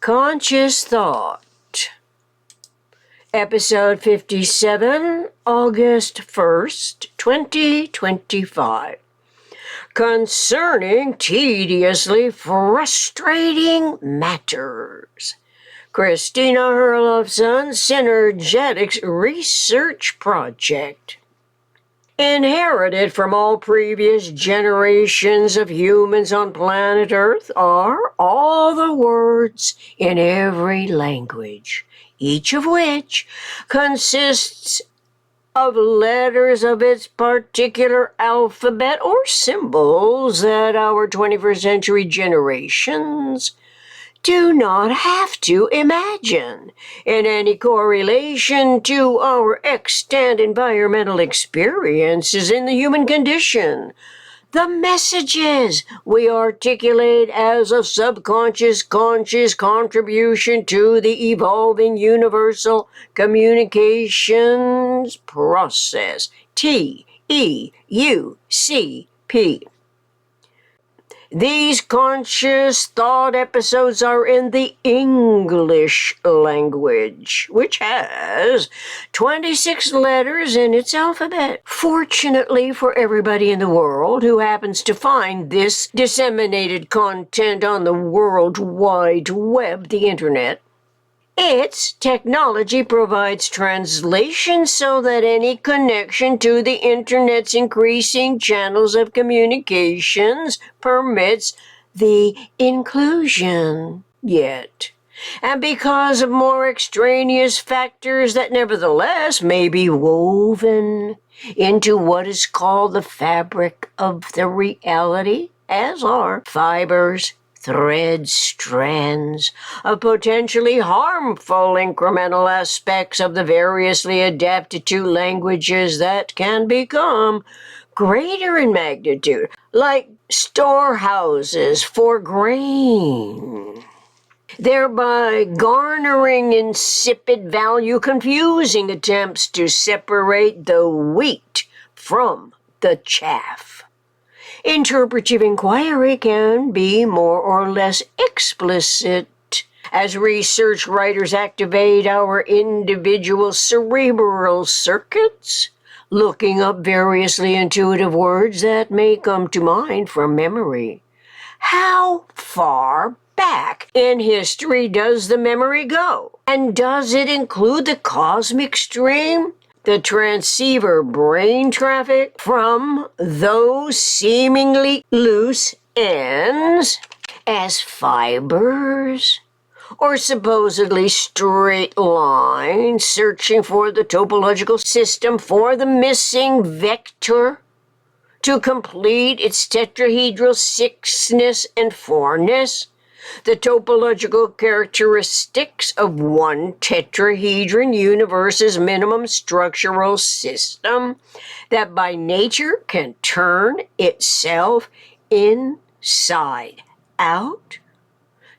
Conscious Thought, Episode 57, August 1st, 2025. Concerning tediously frustrating matters. Christina Herlofson, Synergetics Research Project. Inherited from all previous generations of humans on planet Earth are all the words in every language, each of which consists of letters of its particular alphabet or symbols that our 21st century generations do not have to imagine in any correlation to our extant environmental experiences in the human condition. The messages we articulate as a subconscious conscious contribution to the evolving universal communications process. TEUCP. These conscious thought episodes are in the English language, which has 26 letters in its alphabet. Fortunately for everybody in the world who happens to find this disseminated content on the World Wide Web, the Internet, its technology provides translation so that any connection to the Internet's increasing channels of communications permits the inclusion. Yet, and because of more extraneous factors that nevertheless may be woven into what is called the fabric of the reality, as are fibers, threads, strands of potentially harmful incremental aspects of the variously adapted to languages that can become greater in magnitude, like storehouses for grain, thereby garnering insipid value, confusing attempts to separate the wheat from the chaff. Interpretive inquiry can be more or less explicit as research writers activate our individual cerebral circuits, looking up variously intuitive words that may come to mind from memory. How far back in history does the memory go? And does it include the cosmic stream? The transceiver brain traffic from those seemingly loose ends as fibers or supposedly straight lines searching for the topological system for the missing vector to complete its tetrahedral sixness and fourness. The topological characteristics of one tetrahedron universe's minimum structural system that by nature can turn itself inside out.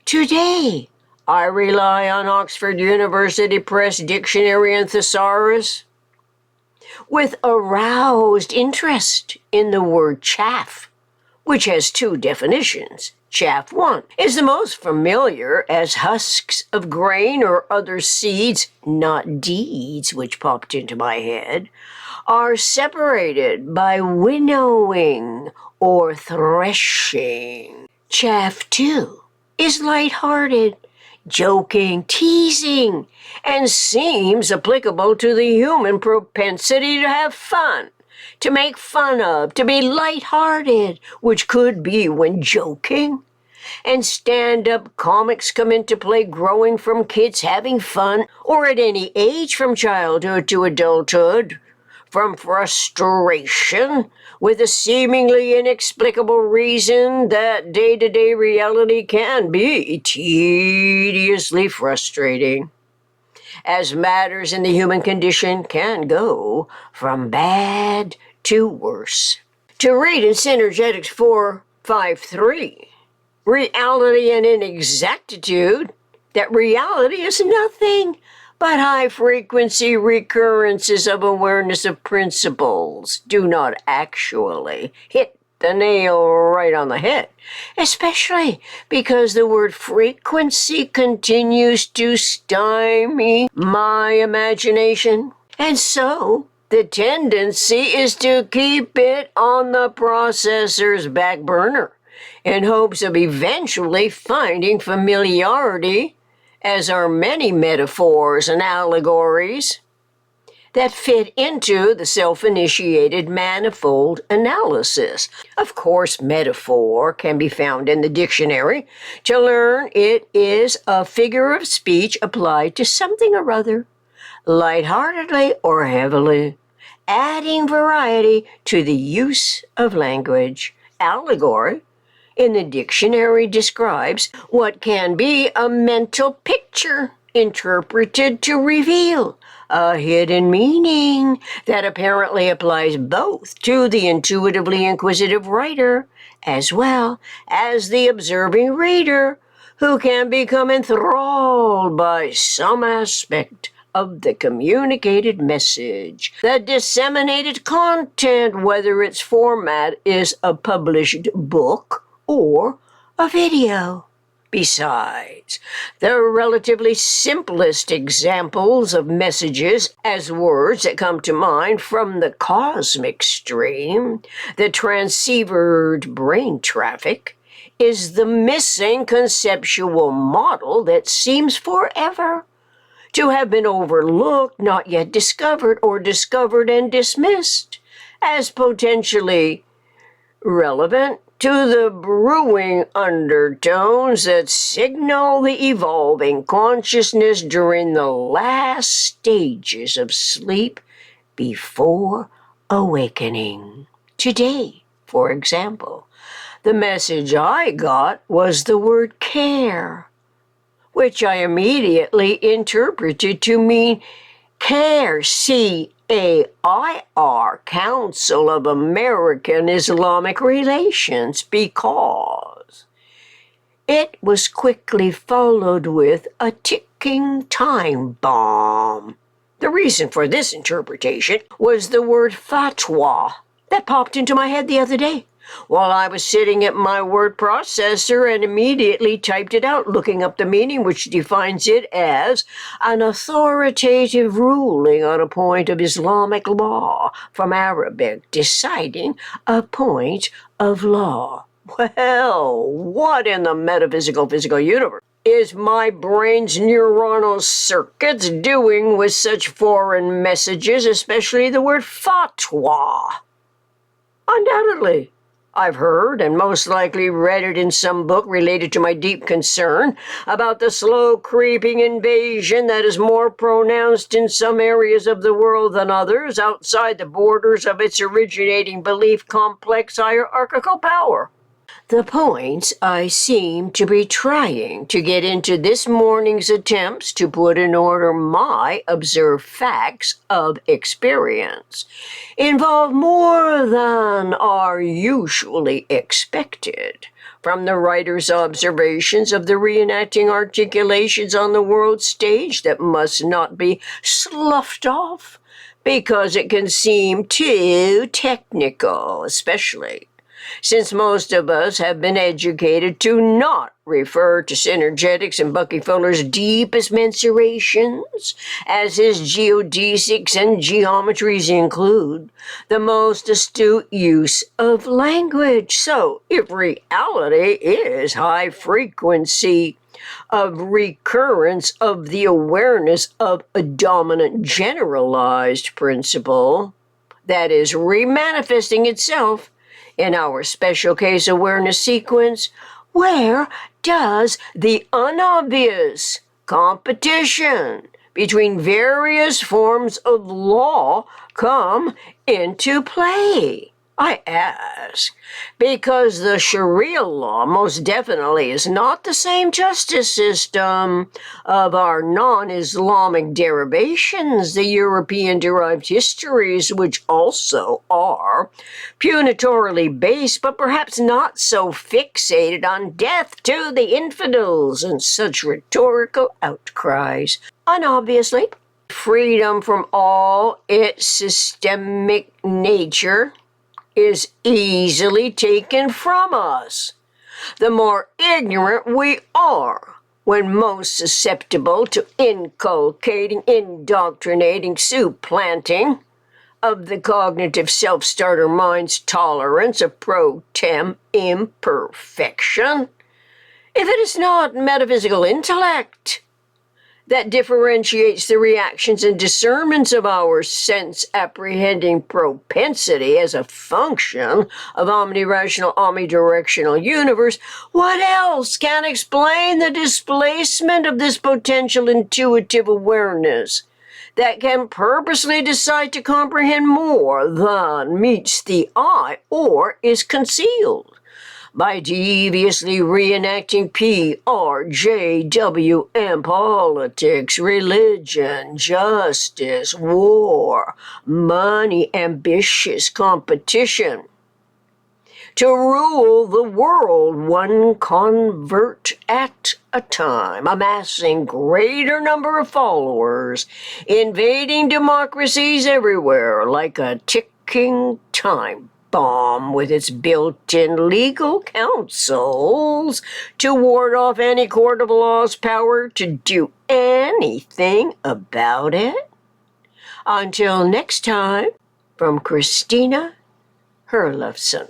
Today, I rely on Oxford University Press Dictionary and Thesaurus with aroused interest in the word chaff, which has two definitions. Chaff 1 is the most familiar as husks of grain or other seeds, not deeds, which popped into my head, are separated by winnowing or threshing. Chaff 2 is lighthearted, joking, teasing, and seems applicable to the human propensity to have fun, to make fun of, to be lighthearted, which could be when joking. And stand-up comics come into play growing from kids having fun, or at any age from childhood to adulthood, from frustration with a seemingly inexplicable reason that day-to-day reality can be tediously frustrating, as matters in the human condition can go from bad to worse. To read in Synergetics 453, reality and inexactitude, that reality is nothing but high-frequency recurrences of awareness of principles do not actually hit the nail right on the head, especially because the word frequency continues to stymie my imagination. And so, the tendency is to keep it on the processor's back burner in hopes of eventually finding familiarity, as are many metaphors and allegories that fit into the self-initiated manifold analysis. Of course, metaphor can be found in the dictionary. To learn, it is a figure of speech applied to something or other, lightheartedly or heavily, adding variety to the use of language. Allegory in the dictionary describes what can be a mental picture interpreted to reveal a hidden meaning that apparently applies both to the intuitively inquisitive writer as well as the observing reader, who can become enthralled by some aspect of the communicated message. The disseminated content, whether its format is a published book or a video. Besides, the relatively simplest examples of messages as words that come to mind from the cosmic stream, the transceivered brain traffic, is the missing conceptual model that seems forever to have been overlooked, not yet discovered, or discovered and dismissed as potentially relevant to the brewing undertones that signal the evolving consciousness during the last stages of sleep before awakening. Today, for example, the message I got was the word care, which I immediately interpreted to mean CAIR, CAIR, Council of American Islamic Relations, because it was quickly followed with a ticking time bomb. The reason for this interpretation was the word fatwa that popped into my head the other day while I was sitting at my word processor and immediately typed it out, looking up the meaning, which defines it as an authoritative ruling on a point of Islamic law, from Arabic, deciding a point of law. Well, what in the metaphysical physical universe is my brain's neuronal circuits doing with such foreign messages, especially the word fatwa? Undoubtedly, I've heard and most likely read it in some book related to my deep concern about the slow creeping invasion that is more pronounced in some areas of the world than others outside the borders of its originating belief complex hierarchical power. The points I seem to be trying to get into this morning's attempts to put in order my observed facts of experience involve more than are usually expected from the writer's observations of the reenacting articulations on the world stage that must not be sloughed off because it can seem too technical, especially since most of us have been educated to not refer to Synergetics and Bucky Fuller's deepest mensurations, as his geodesics and geometries include the most astute use of language. So, if reality is high frequency of recurrence of the awareness of a dominant generalized principle that is remanifesting itself in our special case awareness sequence, where does the unobvious competition between various forms of law come into play? I ask, because the Sharia law most definitely is not the same justice system of our non-Islamic derivations, the European-derived histories, which also are punitorily based, but perhaps not so fixated on death to the infidels and such rhetorical outcries. Unobviously, freedom from all its systemic nature is easily taken from us. The more ignorant we are, when most susceptible to inculcating, indoctrinating, supplanting of the cognitive self-starter mind's tolerance of pro-tem imperfection, if it is not metaphysical intellect that differentiates the reactions and discernments of our sense-apprehending propensity as a function of omnirational, omnidirectional universe, what else can explain the displacement of this potential intuitive awareness that can purposely decide to comprehend more than meets the eye or is concealed by deviously reenacting PRJWM politics, religion, justice, war, money, ambitious competition to rule the world one convert at a time, amassing greater number of followers, invading democracies everywhere like a ticking time bomb with its built-in legal counsels to ward off any court of law's power to do anything about it? Until next time, from Christina Herlofson.